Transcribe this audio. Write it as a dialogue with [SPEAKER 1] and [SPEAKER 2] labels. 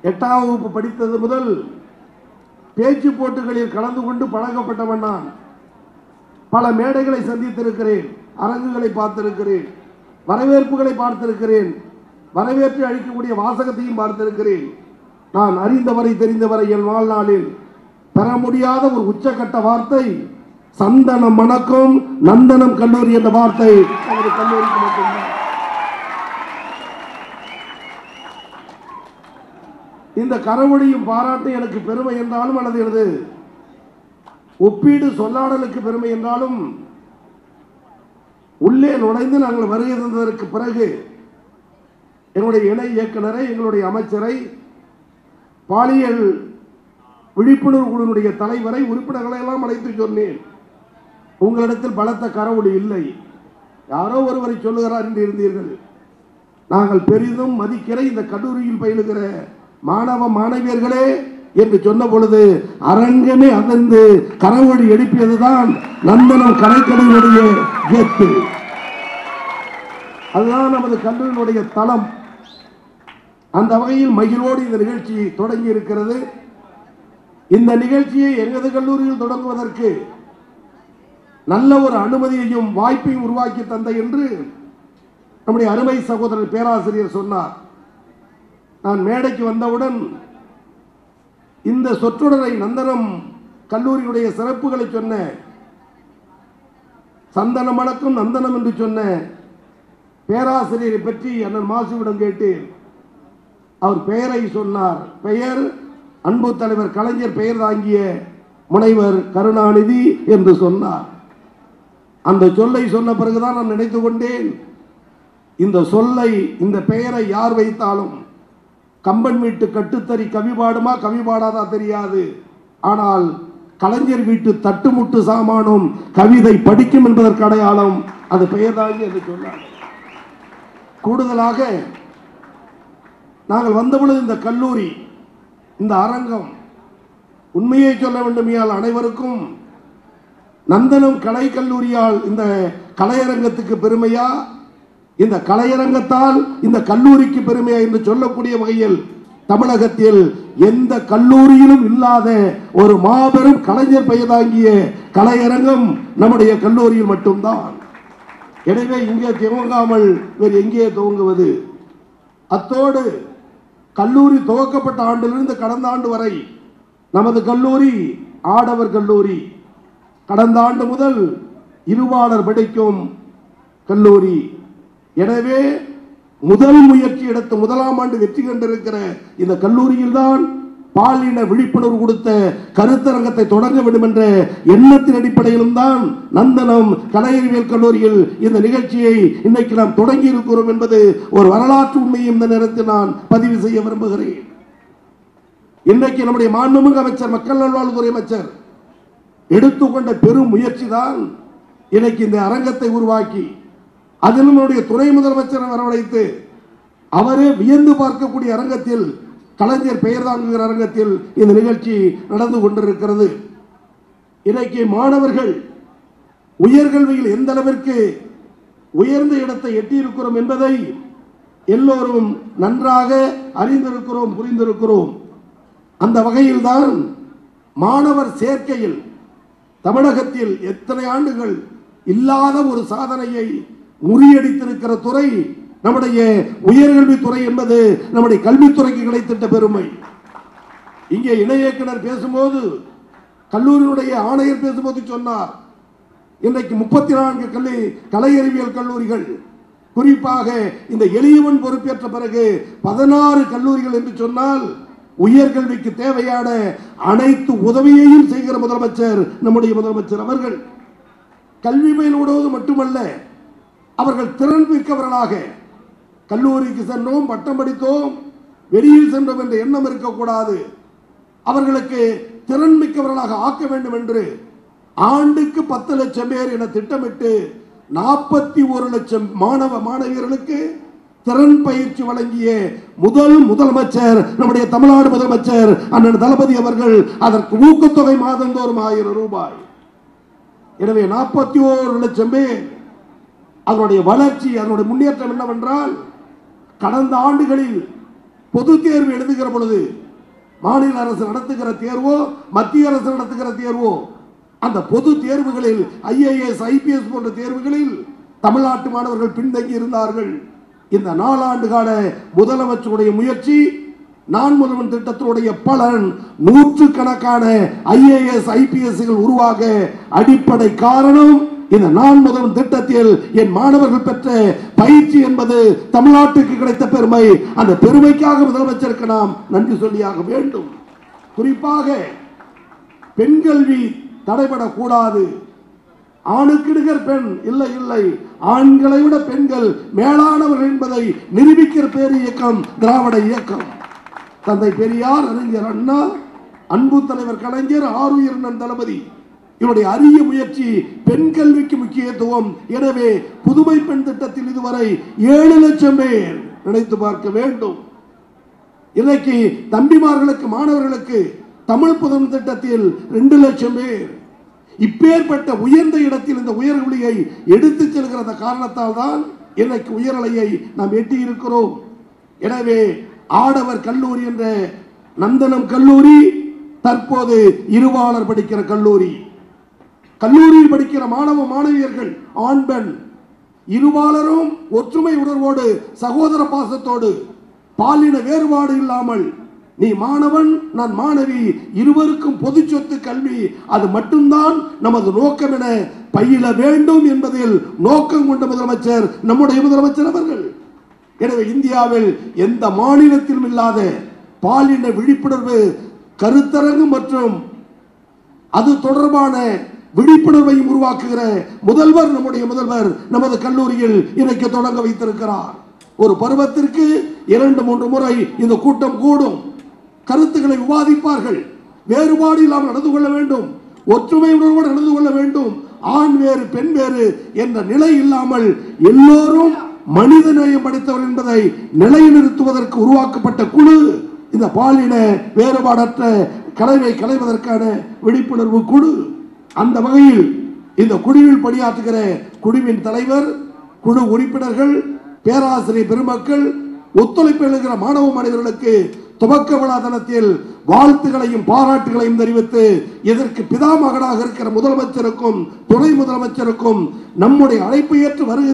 [SPEAKER 1] 8ஆம் வகுப்பு படித்தது முதல் பேச்சு போட்டிகளில் கலந்து கொண்டு பழக்கப்பட்டவன் நான். பல மேடைகளை சந்தித்திருக்கிறேன், அரங்குகளை பார்த்திருக்கிறேன், வரவேற்புகளை பார்த்திருக்கிறேன், வரவேற்பு அளிக்கக்கூடிய வாசகத்தையும் பார்த்திருக்கிறேன். நான் அறிந்தவரை தெரிந்தவரை என் வாழ்நாளில் பெற முடியாத ஒரு உச்சகட்ட வார்த்தை சந்தனம் மணக்கும் நந்தனம் கல்லூரி என்ற வார்த்தை நமது கல்லூரிக்கு மட்டும்தான். இந்த கரவொலியும் பாராட்டு எனக்கு பெருமை என்றாலும் அல்லது எனது ஒப்பீடு சொல்லாடலுக்கு பெருமை என்றாலும் உள்ளே நுழைந்து நாங்கள் வருகை தந்ததற்கு பிறகு எங்களுடைய இணை இயக்குநரை, எங்களுடைய அமைச்சரை, பாலியல் விழிப்புணர்வு குழுவினுடைய தலைவரை, உறுப்பினர்களை எல்லாம் அழைத்து சொன்னேன். உங்களிடத்தில் பலத்த கரவொலி இல்லை, யாரோ ஒருவரை சொல்லுகிறார் என்று இருந்தீர்கள். நாங்கள் பெரிதும் மதிக்கிற இந்த கல்லூரியில் பயிலுகிற மாணவ மாணவியர்களே என்று சொன்ன பொழுது அரங்கமே அதிர்ந்து கரவொலி எழுப்பியதுதான் நந்தனம் கலைக்கலையினுடைய கெத்து. அதுதான் நமது கல்லூரியினுடைய தளம். அந்த வகையில் மகிழ்வோடு இந்த நிகழ்ச்சி தொடங்கி இருக்கிறது. இந்த நிகழ்ச்சியை எங்களது கல்லூரியில் தொடங்குவதற்கு நல்ல ஒரு அனுமதியையும் வாய்ப்பையும் உருவாக்கி தந்த என்று நம்முடைய அருமை சகோதரர் பேராசிரியர் சொன்னார். நான் மேடைக்கு வந்தவுடன் இந்த சொற்றொடரை நந்தனம் கல்லூரியுடைய சிறப்புகளை சொன்ன, சந்தனம் மணக்கும் நந்தனம் என்று சொன்ன பேராசிரியரை பற்றி அண்ணன் மாசுவிடம் கேட்டேன். அவர் பெயரை சொன்னார். பெயர் அன்பு தலைவர் கலைஞர் பெயர் தாங்கிய முனைவர் கருணாநிதி என்று சொன்னார். அந்த சொல்லை சொன்ன பிறகுதான் நான் நினைத்து கொண்டேன், இந்த சொல்லை, இந்த பெயரை யார் வைத்தாலும் கம்பன் வீட்டு கட்டுத்தறி கவி பாடுமா கவி பாடாதா தெரியாது, ஆனால் கலைஞர் வீட்டு தட்டுமுட்டு சாமானும் கவிதை படிக்கும் என்பதற்கு அடையாளம் அது பெயர் தாங்கி என்று சொன்னார். கூடுதலாக நாங்கள் வந்தபொழுது இந்த கல்லூரி, இந்த அரங்கம், உண்மையை சொல்ல வேண்டுமையால் அனைவருக்கும் நந்தனம் கலை கல்லூரியால் இந்த கலையரங்கத்துக்கு பெருமையா, இந்த கலையரங்கத்தால் இந்த கல்லூரிக்கு பெருமையா என்று சொல்லக்கூடிய வகையில் தமிழகத்தில் எந்த கல்லூரியிலும் இல்லாத ஒரு மாபெரும் கலைஞர் பெயர் தாங்கிய கலையரங்கம் நம்முடைய கல்லூரியில் மட்டும்தான். எனவே இங்கே துவங்காமல் வேறு எங்கே துவங்குவது? அத்தோடு கல்லூரி துவக்கப்பட்ட ஆண்டிலிருந்து கடந்த ஆண்டு வரை நமது கல்லூரி ஆடவர் கல்லூரி, கடந்த ஆண்டு முதல் இருபாலர் படிக்கும் கல்லூரி. எனவே முதல் முயற்சி எடுத்து முதலாம் ஆண்டு வெற்றி கண்டிருக்கிற இந்த கல்லூரியில் தான் பாலின விழிப்புணர்வு கொடுத்த கருத்தரங்கத்தை தொடங்க வேண்டும் என்ற எண்ணத்தின் அடிப்படையிலும் தான் நந்தனம் கலை அறிவியல் கல்லூரியில் இந்த நிகழ்ச்சியை இன்னைக்கு நாம் தொடங்கி இருக்கிறோம் என்பது ஒரு வரலாற்று உண்மையை இந்த நேரத்தில் நான் பதிவு செய்ய விரும்புகிறேன். இன்றைக்கு நம்முடைய மாண்புமிகு அமைச்சர், மக்கள் நல்வாழ்வுத்துறை அமைச்சர் எடுத்துக்கொண்ட பெரும் முயற்சி தான் இன்னைக்கு இந்த அரங்கத்தை உருவாக்கி அதிலும் நம்முடைய துணை முதலமைச்சரை வரவழைத்து அவரே வியந்து பார்க்கக்கூடிய அரங்கத்தில், கலைஞர் பெயர் தாங்குகிற அரங்கத்தில் இந்த நிகழ்ச்சி நடந்து கொண்டிருக்கிறது. இன்னைக்கு மாணவர்கள் உயர்கல்வியில் எந்த அளவிற்கு உயர்ந்த இடத்தை எட்டியிருக்கிறோம் என்பதை எல்லோரும் நன்றாக அறிந்திருக்கிறோம், புரிந்திருக்கிறோம். அந்த வகையில்தான் மாணவர் சேர்க்கையில் தமிழகத்தில் எத்தனை ஆண்டுகள் இல்லாத ஒரு சாதனையை முறியடித்திருக்கிற துறை நம்முடைய உயர்கல்வித்துறை என்பது நம்முடைய கல்வித்துறைக்கு கிடைத்திட்ட பெருமை. இங்கே இணை இயக்குனர் பேசும்போது, கல்லூரியினுடைய ஆணையர் பேசும்போது சொன்னார், இன்றைக்கு 34 கலை அறிவியல் கல்லூரிகள், குறிப்பாக இந்த எளியவன் பொறுப்பேற்ற பிறகு 16 கல்லூரிகள் என்று சொன்னால் உயர்கல்விக்கு தேவையான அனைத்து உதவியையும் செய்கிற முதலமைச்சர் நம்முடைய முதலமைச்சர் அவர்கள். கல்வி பயிலுவதோடு மட்டுமல்ல, அவர்கள் திறன் மிக்கவர்களாக கல்லூரிக்கு சென்றோம், பட்டம் படித்தோம், வெளியில் சென்றோம் என்ற எண்ணம் இருக்கக்கூடாது. அவர்களுக்கு திறன் மிக்கவர்களாக ஆக்க வேண்டும் என்று ஆண்டுக்கு 10 லட்சம் பேர் என திட்டமிட்டு 41 லட்சம் மாணவ மாணவியர்களுக்கு திறன் பயிற்சி வழங்கிய முதலமைச்சர் நம்முடைய தமிழ்நாடு முதலமைச்சர் அண்ணன் தளபதி அவர்கள். அதற்கு ஊக்கத்தொகை மாதந்தோறும் 1000 ரூபாய். எனவே 41 லட்சம் பேர். அதனுடைய வளர்ச்சி, அதனுடைய முன்னேற்றம் என்னவென்றால், கடந்த ஆண்டுகளில் பொது தேர்வு எழுதுகிற பொழுது மாநில அரசு நடத்துகிற தேர்வோ மத்திய அரசு நடத்துகிற தேர்வோ அந்த பொது தேர்வுகளில் IAS IPS போன்ற தேர்வுகளில் தமிழ்நாட்டு மாணவர்கள் பின்தங்கி இருந்தார்கள். இந்த 4 ஆண்டு கால முதலமைச்சருடைய முயற்சி, நான் முதல்வன் திட்டத்தினுடைய பலன், நூற்றுக்கணக்கான IAS IPS உருவாக அடிப்படை காரணம் இந்த நான் முதல்வன் திட்டத்தில் என் மாணவர்கள் பெற்ற பயிற்சி என்பது தமிழ்நாட்டுக்கு கிடைத்த பெருமை. அந்த பெருமைக்காக முதலமைச்சருக்கு நாம் நன்றி சொல்லியாக வேண்டும். குறிப்பாக பெண் கல்வி தடைபடக்கூடாது. ஆணுக்கு நிகர் பெண் இல்லை இல்லை, ஆண்களை விட பெண்கள் மேலானவர்கள் என்பதை நிரூபிக்கிற பேர் இயக்கம் திராவிட இயக்கம். தந்தை பெரியார், அறிஞர் அண்ணா, அன்பு தலைவர் கலைஞர், ஆருயிர் தளபதி இவருடைய அரிய முயற்சி பெண் கல்விக்கு முக்கியத்துவம். எனவே புதுமை பெண் திட்டத்தில் இதுவரை 7 லட்சம் பேர் நினைத்து பார்க்க வேண்டும். இன்னைக்கு தம்பிமார்களுக்கு மாணவர்களுக்கு தமிழ் புதுமை திட்டத்தில் 2 லட்சம் பேர். இப்பேற்பட்ட உயர்ந்த இடத்தில் இந்த உயர்வழியை எடுத்து செல்கிற காரணத்தால் தான் இன்னைக்கு உயரலையை நாம் எட்டி இருக்கிறோம். எனவே ஆடவர் கல்லூரி என்ற நந்தனம் கல்லூரி தற்போது இருபாலர் படிக்கிற கல்லூரி. கல்லூரியில் படிக்கிற மாணவ மாணவியர்கள் ஆண் பெண் இருபாலரும் ஒற்றுமை உணர்வோடு சகோதர பாசத்தோடு பாலின வேறுபாடு இல்லாமல் நீ மாணவன் நான் மாணவி இருவருக்கும் பொது சொத்து கல்வி அது மட்டும்தான் நமது நோக்கம் என பயில வேண்டும் என்பதில் நோக்கம் கொண்ட முதலமைச்சர் நம்முடைய முதலமைச்சர் அவர்கள். எனவே இந்தியாவில் எந்த மாநிலத்திலும் இல்லாத பாலின விழிப்புணர்வு கருத்தரங்கு மற்றும் அது தொடர்பான விழிப்புணர்வையும் உருவாக்குகிற முதல்வர் நம்முடைய முதல்வர் நமது கல்லூரியில் இன்னைக்கு தொடங்க வைத்திருக்கிறார். ஒரு பருவத்திற்கு 2-3 முறை இந்த கூட்டம் கூடும். கருத்துக்களை விவாதிப்பார்கள். வேறுபாடு இல்லாமல் நடந்து கொள்ள வேண்டும், ஒற்றுமை உணர்வோடு நடந்து கொள்ள வேண்டும். ஆண் வேறு பெண் வேறு என்ற நிலை இல்லாமல் எல்லோரும் மனித நேயம் படைத்தவர் என்பதை நிலைநிறுத்துவதற்கு உருவாக்கப்பட்ட குழு இந்த பாலின வேறுபாடற்ற கலைவை களைவதற்கான விழிப்புணர்வு குழு. அந்த வகையில் இந்த குழுவில் பணியாற்றுகிற குழுவின் தலைவர், குழு உறுப்பினர்கள், பேராசிரியர் பெருமக்கள், ஒத்துழைப்பு எழுகிற மாணவ மாணவர்களுக்கு துவக்க விழா தினத்தில் வாழ்த்துகளையும் பாராட்டுகளையும் தெரிவித்து இதற்கு பிதாமகனாக இருக்கிற முதலமைச்சருக்கும் துணை முதலமைச்சருக்கும் நம்முடைய அழைப்பு ஏற்று வருகிற